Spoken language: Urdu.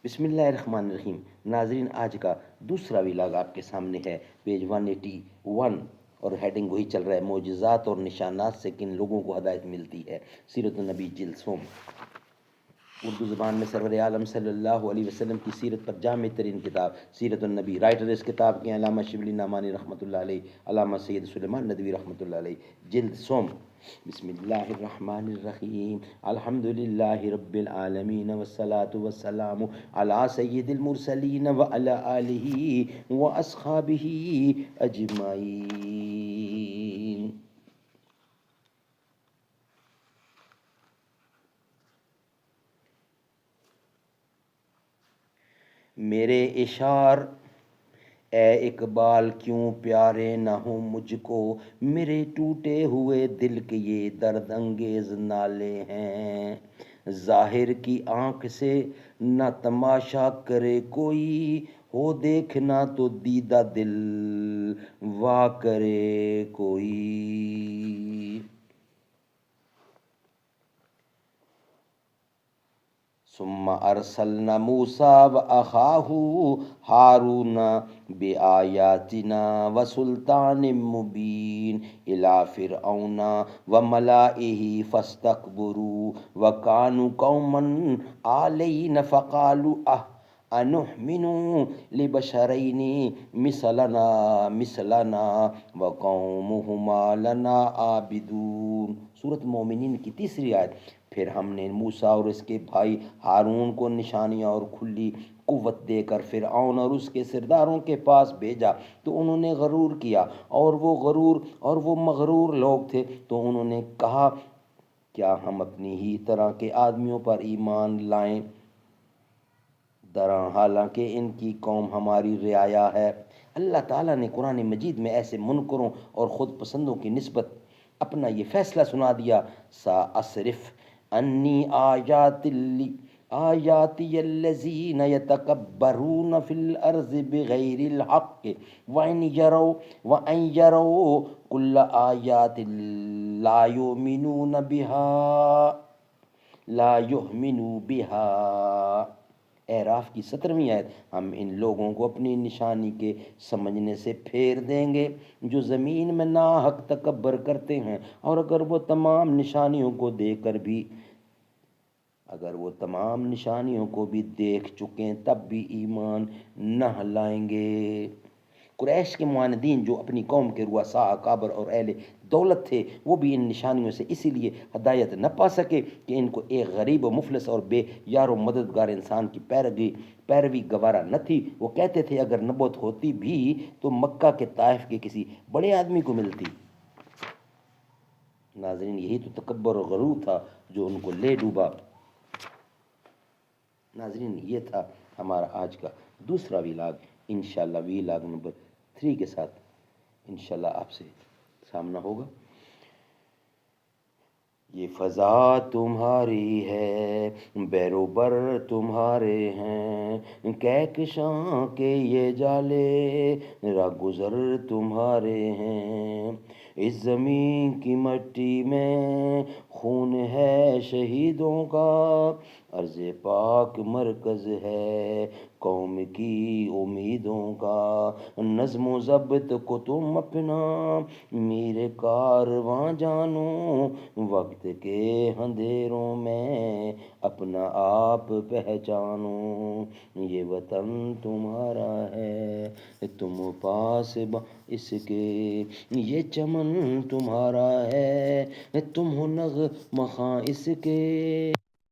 بسم اللہ الرحمن الرحیم۔ ناظرین، آج کا دوسرا ولاگ آپ کے سامنے ہے، پیج 181، اور ہیڈنگ وہی چل رہا ہے، معجزات اور نشانات سے کن لوگوں کو ہدایت ملتی ہے، سیرت النبی جلد سوم۔ اردو زبان میں سرور عالم صلی اللہ علیہ وسلم کی سیرت پر جامع ترین کتاب سیرت النبی۔ رائٹر اس کتاب کے علامہ شبلی نعمانی رحمۃ اللہ علیہ، علامہ سید سلیمان ندوی رحمۃ اللہ علیہ، جلد سوم۔ بسم اللہ الرحمن الرحیم، الحمد للہ رب العالمین، والصلاة والسلام علی سید المرسلین وعلی آلہ واصحابہ اجمعین۔ میرے اشعار اے اقبال کیوں پیارے نہ ہوں مجھ کو، میرے ٹوٹے ہوئے دل کے یہ درد انگیز نالے ہیں۔ ظاہر کی آنکھ سے نہ تماشا کرے کوئی، ہو دیکھنا تو دیدہ دل وا کرے کوئی۔ ثم ارسلنا موسیٰ واخاہ ہارون بآیاتنا وسلطان مبین الی فرعون وملئہ فاستکبروا وکانوا قوما عالین فقالوا انؤمن لبشرین مثلنا وقومہما لنا عابدون۔ سورۃ مومنین کی تیسری آیت۔ پھر ہم نے موسیٰ اور اس کے بھائی ہارون کو نشانیاں اور کھلی قوت دے کر فرعون اور اس کے سرداروں کے پاس بھیجا، تو انہوں نے غرور کیا، اور وہ مغرور لوگ تھے، تو انہوں نے کہا کیا ہم اپنی ہی طرح کے آدمیوں پر ایمان لائیں، دران حالانکہ ان کی قوم ہماری رعایا ہے۔ اللہ تعالیٰ نے قرآن مجید میں ایسے منکروں اور خود پسندوں کی نسبت اپنا یہ فیصلہ سنا دیا، سأصرف انی آیاتی الذین یتکبرون فی الارض بغیر الحق وان یروا کل آیات لا یؤمنوا بہا۔ اعراف کی 17ویں آیت۔ ہم ان لوگوں کو اپنی نشانی کے سمجھنے سے پھیر دیں گے جو زمین میں ناحق تکبر کرتے ہیں، اور اگر وہ تمام نشانیوں کو بھی دیکھ چکیں تب بھی ایمان نہ لائیں گے۔ قریش کے معاندین جو اپنی قوم کے رؤساء، اکابر اور اہل دولت تھے، وہ بھی ان نشانیوں سے اسی لیے ہدایت نہ پا سکے کہ ان کو ایک غریب و مفلس اور بے یار و مددگار انسان کی پیروی گوارا نہ تھی۔ وہ کہتے تھے اگر نبوت ہوتی بھی تو مکہ کے طائف کے کسی بڑے آدمی کو ملتی۔ ناظرین، یہی تو تکبر اور غرور تھا جو ان کو لے ڈوبا۔ ناظرین، یہ تھا ہمارا آج کا دوسرا ولاگ۔ انشاءاللہ ولاگ نمبر 3 کے ساتھ انشاءاللہ آپ سے سامنا ہوگا۔ یہ فضا تمہاری ہے، بیروبر تمہارے ہیں، کہکشاں کے یہ جالے راہگزر تمہارے ہیں۔ اس زمین کی مٹی میں خون ہے شہیدوں کا، ارض پاک مرکز ہے قوم کی امیدوں کا۔ نظم و ضبط کو تم اپنا میر کارواں جانو، وقت کے اندھیروں میں اپنا آپ پہچانو۔ یہ وطن تمہارا ہے تم پاسباں اس کے، یہ چمن تمہارا ہے تم ہو نغمہ خواں اس کے۔